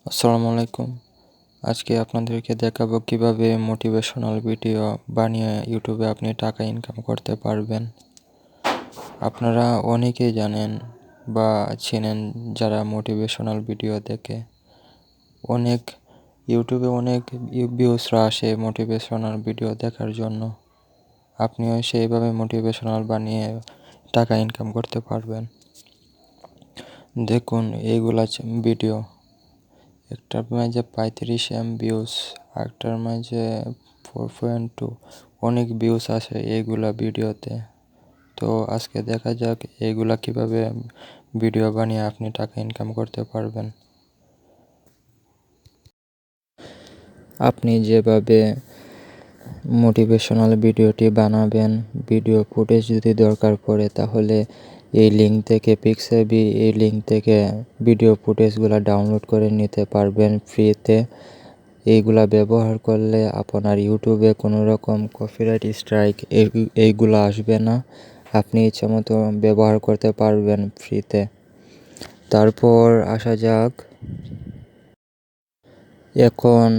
আসসালামু আলাইকুম। আজকে আপনাদেরকে দেখাবো কিভাবে মোটিভেশনাল ভিডিও বানিয়ে ইউটিউবে আপনি টাকা ইনকাম করতে পারবেন। আপনারা অনেকেই জানেন বা চেনেন যারা মোটিভেশনাল ভিডিও দেখে। অনেক ইউটিউবে অনেক ভিউজরা আসে মোটিভেশনাল ভিডিও দেখার জন্য। আপনিও সেইভাবে মোটিভেশনাল বানিয়ে টাকা ইনকাম করতে পারবেন। দেখুন এইগুলা ভিডিও। একটার মাঝে 35 ভিউজ, একটার মাঝে 4.2 অনেক ভিউজ আসে এইগুলা ভিডিওতে। তো আজকে দেখা যাক এইগুলা কিভাবে ভিডিও বানিয়ে আপনি টাকা ইনকাম করতে পারবেন। আপনি যেভাবে মোটিভেশনাল ভিডিওটি বানাবেন, ভিডিও ফুটেজ যদি দরকার পড়ে তাহলে এই লিঙ্ক থেকে এই লিঙ্ক থেকে ভিডিও ফুটেজগুলো ডাউনলোড করে নিতে পারবেন ফ্রিতে। এইগুলা ব্যবহার করলে আপনার ইউটিউবে কোনো রকম কপিরাইট স্ট্রাইক এইগুলো আসবে না। আপনি ইচ্ছামতো ব্যবহার করতে পারবেন ফ্রিতে। তারপর আসা যাক, এখন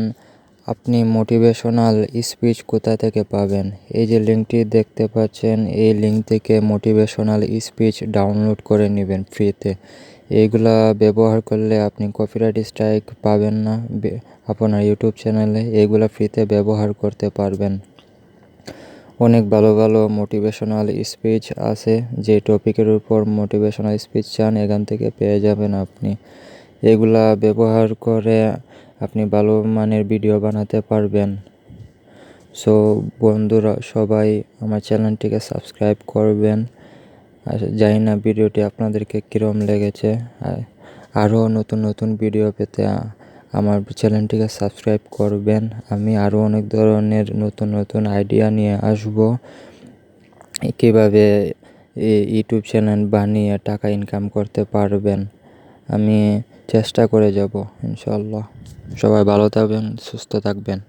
আপনি মোটিভেশনাল স্পিচ কোথা থেকে পাবেন? এই যে লিঙ্কটি দেখতে পাচ্ছেন, এই লিঙ্ক থেকে মোটিভেশনাল স্পিচ ডাউনলোড করে নেবেন ফ্রিতে। এইগুলা ব্যবহার করলে আপনি কপিরাইট স্ট্রাইক পাবেন না আপনার ইউটিউব চ্যানেলে। এইগুলা ফ্রিতে ব্যবহার করতে পারবেন। অনেক ভালো ভালো মোটিভেশনাল স্পিচ আছে। যে টপিকের উপর মোটিভেশনাল স্পিচ চান এখান থেকে পেয়ে যাবেন আপনি। এগুলা ব্যবহার করে আপনি ভালো মানের ভিডিও বানাতে পারবেন। সো বন্ধুরা সবাই আমার চ্যানেলটিকে সাবস্ক্রাইব করবেন। জানি না ভিডিওটি আপনাদেরকে কীরকম লেগেছে। আরও নতুন নতুন ভিডিও পেতে আমার চ্যানেলটিকে সাবস্ক্রাইব করবেন। আমি আরও অনেক ধরনের নতুন নতুন আইডিয়া নিয়ে আসব কীভাবে ইউটিউব চ্যানেল বানিয়ে টাকা ইনকাম করতে পারবেন। আমি চেষ্টা করে যাব ইনশাআল্লাহ। সবাই ভালো থাকবেন, সুস্থ থাকবেন।